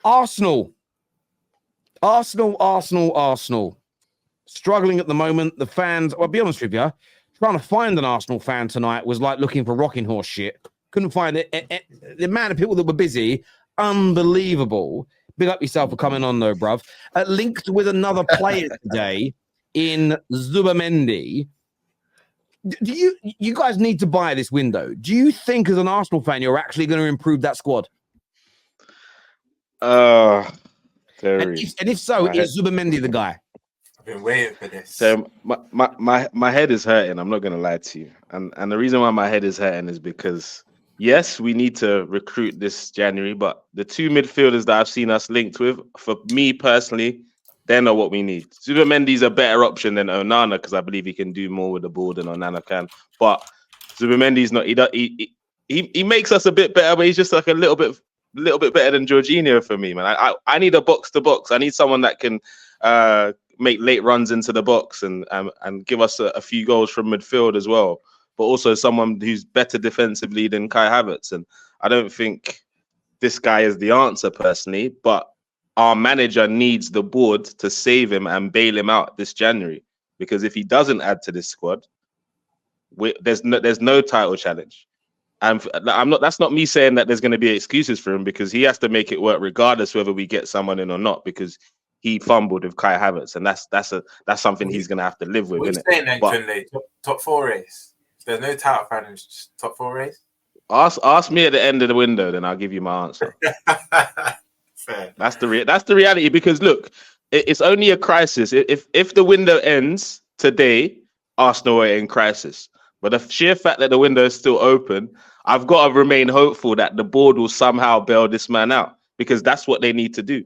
Arsenal. Struggling at the moment. The fans, I'll be honest with you, trying to find an Arsenal fan tonight was like looking for rocking horse shit. Couldn't find it. The amount of people that were busy, unbelievable. Big up yourself for coming on though, bruv. Linked with another player today in Zubamendi. Do you guys need to buy this window? Do you think as an Arsenal fan you're actually going to improve that squad? Very. And if so, is Zubamendi the guy? I've been waiting for this. So my head is hurting. I'm not going to lie to you. And the reason why my head is hurting is because, yes, we need to recruit this January, but the two midfielders that I've seen us linked with, for me personally, they're not what we need. Zubamendi's a better option than Onana because I believe he can do more with the ball than Onana can. But Zubamendi's not. He makes us a bit better, but he's just like a little bit better than Jorginho for me, man. I need a box to box. I need someone that can make late runs into the box and give us a few goals from midfield as well. But also someone who's better defensively than Kai Havertz. And I don't think this guy is the answer personally, but our manager needs the board to save him and bail him out this January. Because if he doesn't add to this squad, there's no title challenge. And that's not me saying that there's going to be excuses for him, because he has to make it work regardless whether we get someone in or not, because he fumbled with Kai Havertz, and that's something he's going to have to live with. What are you saying then, Kunle? Top four race? There's no title challenge, just top four race? Ask me at the end of the window, then I'll give you my answer. Fair. That's the reality, because look, it's only a crisis. If the window ends today, Arsenal are in crisis. But the sheer fact that the window is still open, I've got to remain hopeful that the board will somehow bail this man out, because that's what they need to do.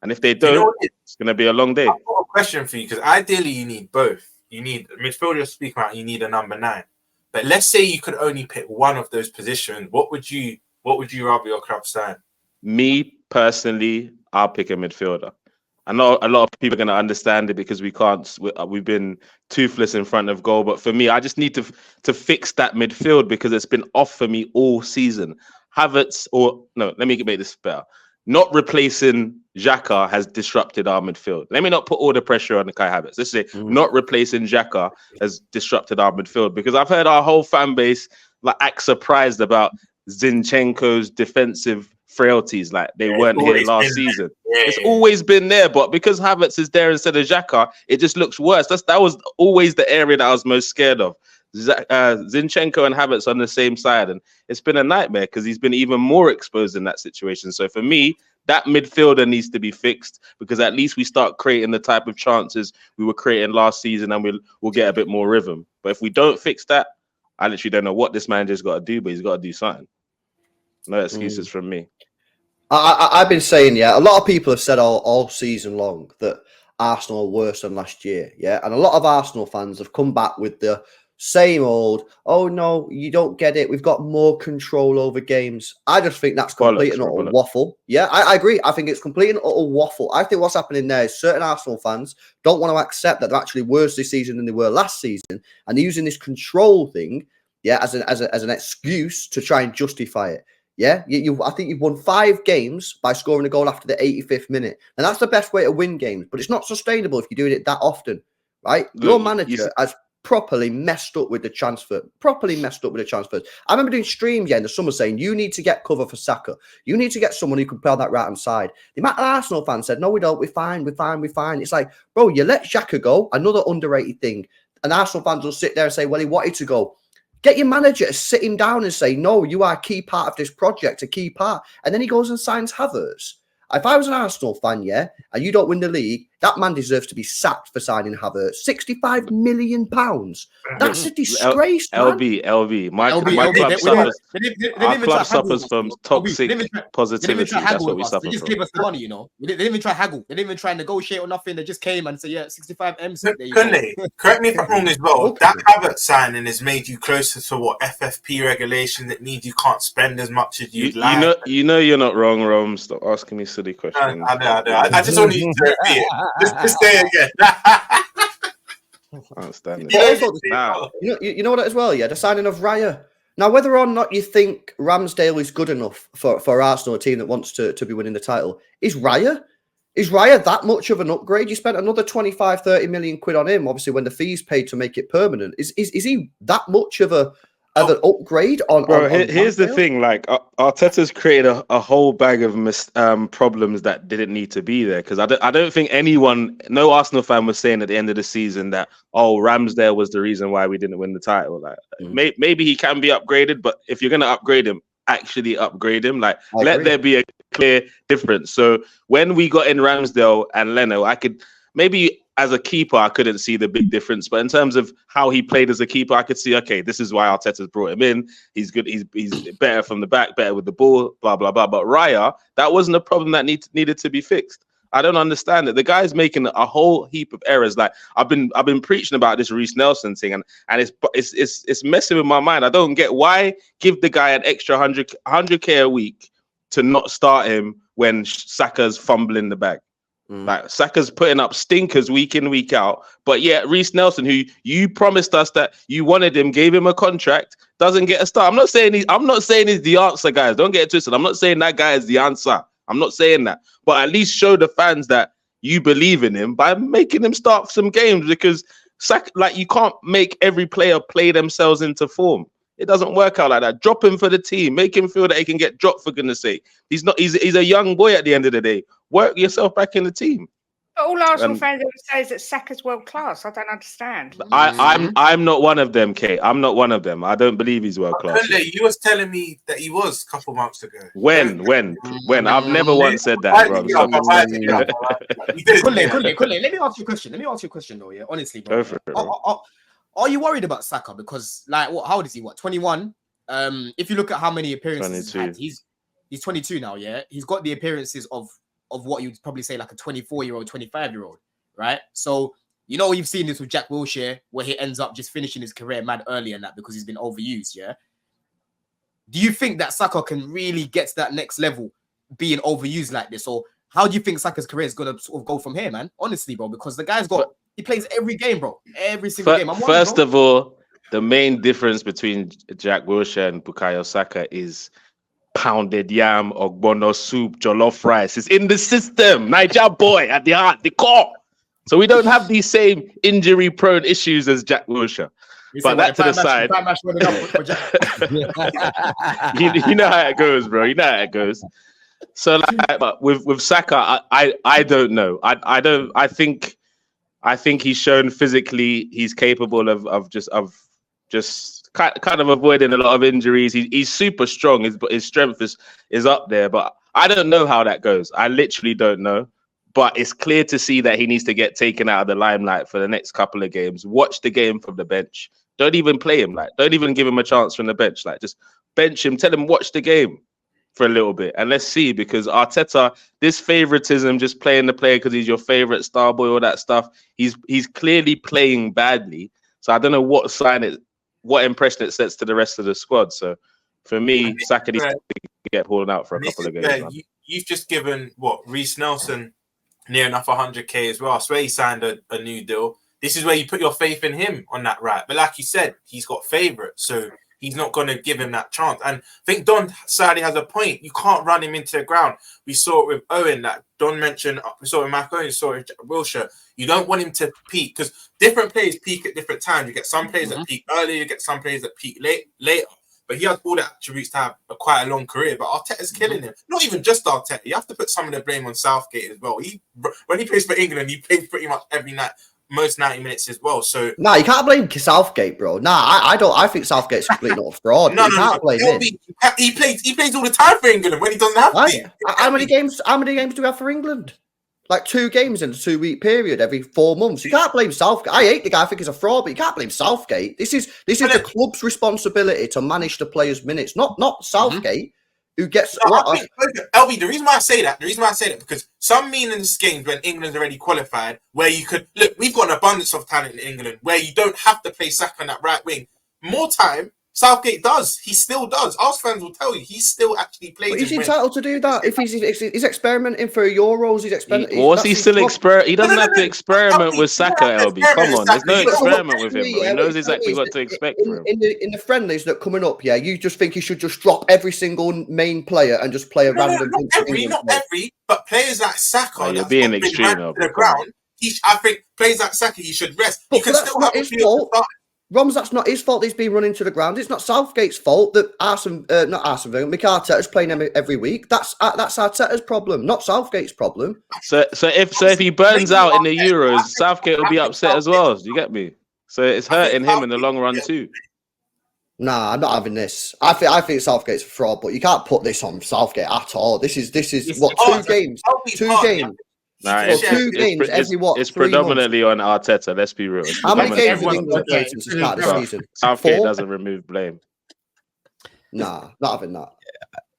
And if they don't, it's going to be a long day. I've got a question for you, because ideally you need both. You need a midfielder, speak about, you need a number 9. But let's say you could only pick one of those positions. What would you rather your club sign? Me personally, I'll pick a midfielder. I know a lot of people are going to understand it because we've been toothless in front of goal. But for me, I just need to fix that midfield, because it's been off for me all season. Let me make this better. Not replacing Xhaka has disrupted our midfield. Let me not put all the pressure on the Kai Havertz. Let's say not replacing Xhaka has disrupted our midfield, because I've heard our whole fan base act surprised about Zinchenko's defensive frailties, like they weren't here last season. It's always been there, but because Havertz is there instead of Xhaka, it just looks worse. That was always the area that I was most scared of. Zinchenko and Havertz on the same side, and it's been a nightmare because he's been even more exposed in that situation. So for me, that midfielder needs to be fixed, because at least we start creating the type of chances we were creating last season, and we'll get a bit more rhythm. But if we don't fix that, I literally don't know what this manager's got to do, but he's got to do something. No excuses from me. I've been saying, a lot of people have said all season long that Arsenal are worse than last year, and a lot of Arsenal fans have come back with the same old, oh no, you don't get it, we've got more control over games. I just think that's complete and utter waffle. I agree. I think it's complete and utter waffle. I think what's happening there is certain Arsenal fans don't want to accept that they're actually worse this season than they were last season, and they're using this control thing, as an excuse to try and justify it. I think you've won 5 games by scoring a goal after the 85th minute. And that's the best way to win games. But it's not sustainable if you're doing it that often, right? Your manager has properly messed up with the transfer. I remember doing streams in the summer saying, you need to get cover for Saka. You need to get someone who can play on that right-hand side. The amount of Arsenal fans said, no, we don't. We're fine. It's like, bro, you let Xhaka go, another underrated thing. And Arsenal fans will sit there and say, well, he wanted to go. Get your manager to sit him down and say, no, you are a key part of this project, a key part. And then he goes and signs Havertz. If I was an Arsenal fan, and you don't win the league, that man deserves to be sacked for signing Havertz. £65 million. That's a disgrace, LB. My club suffers from toxic positivity. That's what we suffer from. They just gave us the money, you know. They didn't even try to haggle. They didn't even try to negotiate or nothing. They just came and said, 65 M's. Correct me if I'm wrong as well. That Havertz signing has made you closer to what FFP regulation that means you can't spend as much as you'd like. You know you're not wrong, Rom. Stop asking me silly questions. I know. I just want you to repeat it. Just say it again. I understand You know what as well? The signing of Raya. Now, whether or not you think Ramsdale is good enough for Arsenal, a team that wants to be winning the title, is Raya that much of an upgrade? You spent another 25, 30 million quid on him, obviously, when the fees paid to make it permanent. Is he that much of an upgrade on? Bro, on here's the Ramsdale? thing: like Arteta's created a whole bag of problems that didn't need to be there. Because I don't think no Arsenal fan was saying at the end of the season that Ramsdale was the reason why we didn't win the title. Like maybe he can be upgraded, but if you're gonna upgrade him, actually upgrade him. Like let there be a clear difference. So when we got in Ramsdale and Leno, I could maybe. As a keeper, I couldn't see the big difference, but in terms of how he played as a keeper, I could see, okay, this is why Arteta's brought him in. He's good. He's better from the back, better with the ball, blah, blah, blah. But Raya, that wasn't a problem that needed to be fixed. I don't understand it. The guy's making a whole heap of errors. Like I've been preaching about this Reece Nelson thing, and it's messing with my mind. I don't get why give the guy an extra 100K a week to not start him when Saka's fumbling the bag. Like Saka's putting up stinkers week in, week out, but yet Reece Nelson, who you promised us that you wanted him, gave him a contract, doesn't get a start. I'm not saying he's the answer, guys. Don't get it twisted. I'm not saying that guy is the answer. I'm not saying that, but at least show the fans that you believe in him by making him start some games, because you can't make every player play themselves into form. It doesn't work out like that. Drop him for the team. Make him feel that he can get dropped, for goodness sake. He's a young boy at the end of the day. Work yourself back in the team. But all Arsenal fans ever say is that Saka's world class. I don't understand. I'm not one of them, Kate. I'm not one of them. I don't believe he's world class. You was telling me that he was a couple months ago. When? I've never once said that, bro. Kunle, let me ask you a question. Though, yeah, honestly, bro. Go for it, bro. Are you worried about Saka? Because, like, how old is he? 21? If you look at how many appearances he's 22 now, yeah? He's got the appearances of what you'd probably say like a 24-year-old, 25-year-old, right? So, you've seen this with Jack Wilshere, where he ends up just finishing his career mad early and that because he's been overused, yeah? Do you think that Saka can really get to that next level being overused like this? Or how do you think Saka's career is going to sort of go from here, man? Honestly, bro, because the guy's he plays every game, bro. Every single game. First of all, the main difference between Jack Wilshere and Bukayo Saka is pounded yam, ogbono soup, jollof rice. It's in the system. Niger boy at the heart, the core. So we don't have these same injury-prone issues as Jack Wilshere. But that to the side. You know how it goes, bro. You know how it goes. So, but with Saka, I don't know. I think he's shown physically he's capable of just kind of avoiding a lot of injuries. He's super strong. His strength is up there, but I don't know how that goes. I literally don't know. But it's clear to see that he needs to get taken out of the limelight for the next couple of games. Watch the game from the bench. Don't even play him. Don't even give him a chance from the bench. Just bench him. Tell him watch the game for a little bit, and let's see. Because Arteta, this favoritism, just playing the player because he's your favorite star boy, all that stuff. He's clearly playing badly. So I don't know what impression it sets to the rest of the squad. So for me, Saka needs to get pulled out for a couple of games. You've just given Reece Nelson near enough 100K as well. I swear he signed a new deal. This is where you put your faith in him on that right. But like you said, he's got favourites, so he's not going to give him that chance. And I think Don sadly has a point. You can't run him into the ground. We saw it with Owen, that Don mentioned. We saw it with Mac Owen, we saw it with Wilshere. You don't want him to peak, because different players peak at different times. You get some players that peak early, you get some players that peak later. But he has all the attributes to have quite a long career. But Arteta's killing him. Not even just Arteta. You have to put some of the blame on Southgate as well. When he plays for England, he plays pretty much every night, most 90 minutes as well. So you can't blame Southgate, bro. I don't. I think Southgate's completely not a fraud. No. He plays all the time for England when he doesn't have to. How many games do we have for England? Like 2 games in a 2-week period every 4 months. You can't blame Southgate. I hate the guy. I think he's a fraud, but you can't blame Southgate. This is the club's responsibility to manage the players' minutes, not Southgate, who gets. LB, the reason why I say that, because some meaningless games when England's already qualified, where you could look, we've got an abundance of talent in England, where you don't have to play Saka on that right wing. More time, Southgate does. He still does. Arsenal fans will tell you he still actually plays. But he's entitled to do that. If he's experimenting for Euros, he's experimenting. Was he still experiment? He doesn't have to experiment with Saka, LB. Come on, there's no experiment with him. Bro. He knows exactly what to expect from him. In the friendlies that are coming up, yeah, you just think he should just drop every single main player and just play a random. Not every, but players like Saka. Oh, you're being extreme, to the ground. I think players like Saka, he should rest. He can still have his fault. Roms, that's not his fault. He's been running to the ground. It's not Southgate's fault that Mikel Arteta's playing him every week. That's Arteta's problem, not Southgate's problem. So if he burns out in the Euros, Southgate will be upset as well. Do you get me? So it's hurting him in the long run too. Nah, I'm not having this. I think Southgate's a fraud, but you can't put this on Southgate at all. This is what 2 games. 2 games. Nah, it's predominantly on Arteta. Let's be real. How many games have been played since the start of the season? Southgate doesn't remove blame. Nah, not having that.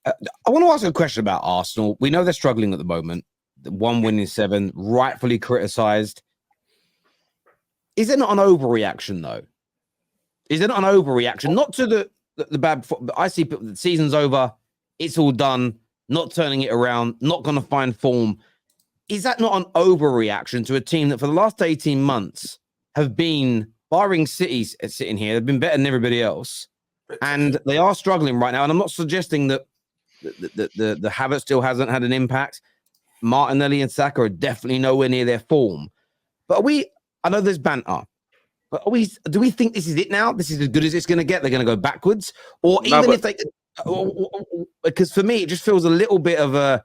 I want to ask a question about Arsenal. We know they're struggling at the moment. 1 win in 7, rightfully criticised. Is it not an overreaction, though? Is it not an overreaction? Not to the bad... I see the season's over. It's all done. Not turning it around. Not going to find form. Is that not an overreaction to a team that for the last 18 months have been, barring City's sitting here, they've been better than everybody else, and they are struggling right now? And I'm not suggesting that the Havertz still hasn't had an impact. Martinelli and Saka are definitely nowhere near their form. But I know there's banter, but do we think this is it now? This is as good as it's going to get? They're going to go backwards? Or even if they... Because for me, it just feels a little bit of a...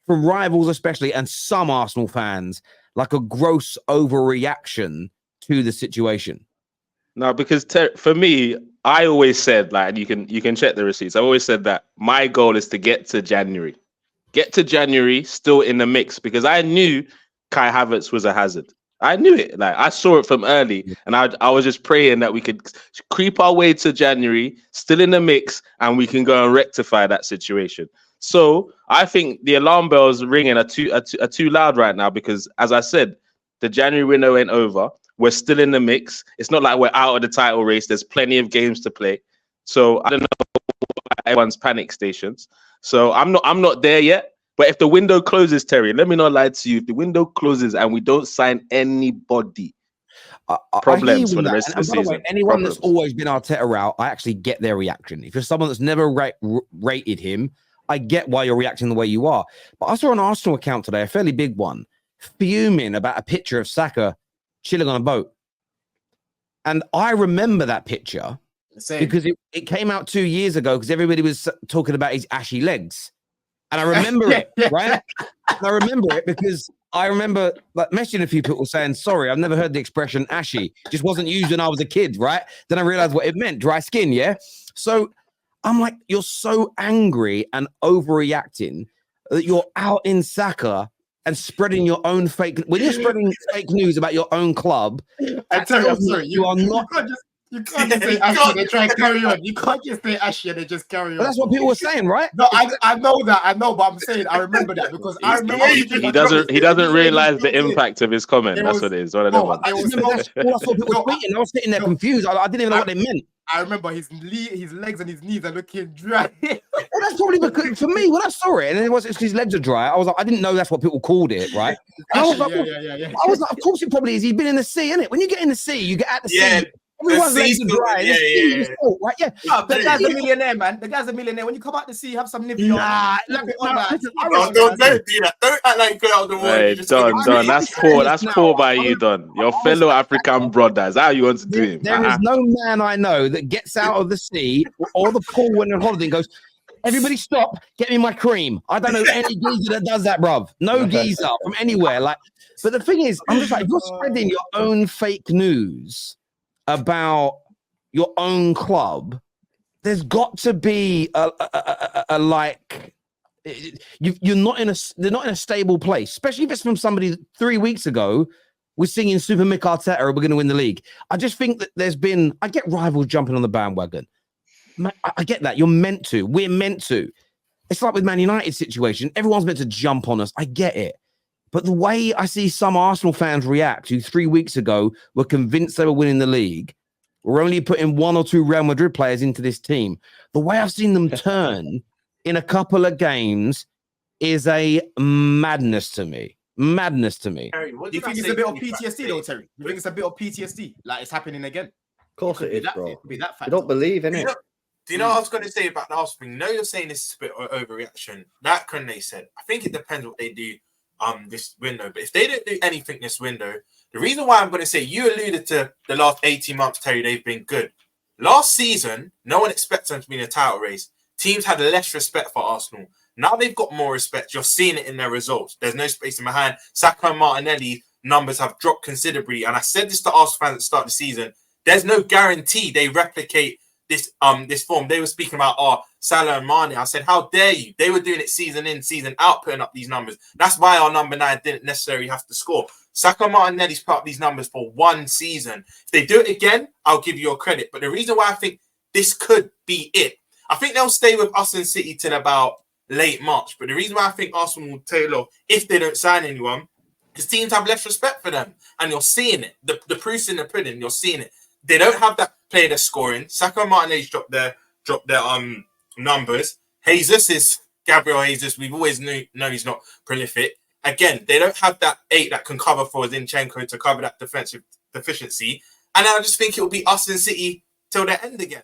from rivals especially, and some Arsenal fans, like a gross overreaction to the situation. No, because for me, I always said, like, you can check the receipts. I always said that my goal is to get to January. Get to January still in the mix, because I knew Kai Havertz was a hazard. I knew it. Like, I saw it from early, and I was just praying that we could creep our way to January, still in the mix, and we can go and rectify that situation. So I think the alarm bells ringing are too loud right now, because, as I said, the January window ain't over. We're still in the mix. It's not like we're out of the title race. There's plenty of games to play. So I don't know everyone's panic stations. So I'm not there yet. But if the window closes, Terry, let me not lie to you. If the window closes and we don't sign anybody, problems for the rest of the season. Anyone that's always been Arteta out, I actually get their reaction. If you're someone that's never rated him, I get why you're reacting the way you are. But I saw an Arsenal account today, a fairly big one, fuming about a picture of Saka chilling on a boat. And I remember that picture because it came out 2 years ago because everybody was talking about his ashy legs. And I remember it, right? And I remember it because I remember like messaging a few people saying, sorry, I've never heard the expression ashy. Just wasn't used when I was a kid, right? Then I realized what it meant, dry skin, yeah? So I'm like, you're so angry and overreacting that you're out in Saka and spreading your own fake... When you're spreading fake news about your own club... I tell you, I'm sorry, you are not... You can't just say ashy and they try and carry on. You can't just say ashy and they just carry on. But that's what people were saying, right? No, I know that. But I'm saying I remember that because I remember he doesn't realize the impact of his comment. That's what it is. One of them ones. That's what people were tweeting. I was sitting there confused. I didn't even know what they meant. I remember his legs and his knees are looking dry. Well, that's probably because for me when I saw it, and then it's his legs are dry. I was like, I didn't know that's what people called it, right? I was like, I was like, of course it probably is. He's been in the sea, innit? When you get in the sea, you get at the sea. Everyone's legs are dry. Right? Yeah. Oh, the guy's a millionaire, man. The guy's a millionaire. When you come out to sea, have some nippy on. Don't do that. Don't act like you out the water. Hey, Don, that's poor by you, Don. Your fellow African brothers. How you want to do it? There is no man I know that gets out of the sea or the pool when they're on holiday and goes, everybody stop, get me my cream. I don't know any geezer that does that, bruv. No geezer from anywhere. Like, but the thing is, I'm just like, if you're spreading your own fake news about your own club, there's got to be a like they're not in a stable place, especially if it's from somebody that 3 weeks ago was singing Super Mick Arteta or we're going to win the league. I just think that I get rivals jumping on the bandwagon. I get that. You're meant to. We're meant to. It's like with Man United situation. Everyone's meant to jump on us. I get it. But the way I see some Arsenal fans react, who 3 weeks ago were convinced they were winning the league, We're only putting 1 or 2 Real Madrid players into this team. The way I've seen them turn in a couple of games is a madness to me. Madness to me. Terry, Do you think it's a bit of PTSD though, Terry? You think it's a bit of PTSD? Like it's happening again? Of course it is, that, bro. It could be that I factor. don't believe in it. Do you know what I was going to say about the Arsenal thing? No, you're saying this is a bit of overreaction. That Conte said, I think it depends what they do this window. But if they don't do anything this window, the reason why I'm going to say, you alluded to the last 18 months, Terry, they've been good. Last season, no one expected them to be in a title race. Teams had less respect for Arsenal. Now they've got more respect. You're seeing it in their results. There's no space in behind. Saka and Martinelli numbers have dropped considerably. And I said this to Arsenal fans at the start of the season. There's no guarantee they replicate this form. They were speaking about Salah and Mane. I said, how dare you? They were doing it season in, season out, putting up these numbers. That's why our number 9 didn't necessarily have to score. Saka and Martinelli's put up these numbers for 1 season. If they do it again, I'll give you a credit. But the reason why I think this could be it, I think they'll stay with us and City till about late March. But the reason why I think Arsenal will tail off if they don't sign anyone, because teams have less respect for them. And you're seeing it. The proof's in the pudding. You're seeing it. They don't have that player that's scoring. Saka and Martinelli's dropped their numbers. Gabriel Jesus. We've always known he's not prolific. Again, they don't have that 8 that can cover for Zinchenko to cover that defensive deficiency. And I just think it will be us and City till the end again.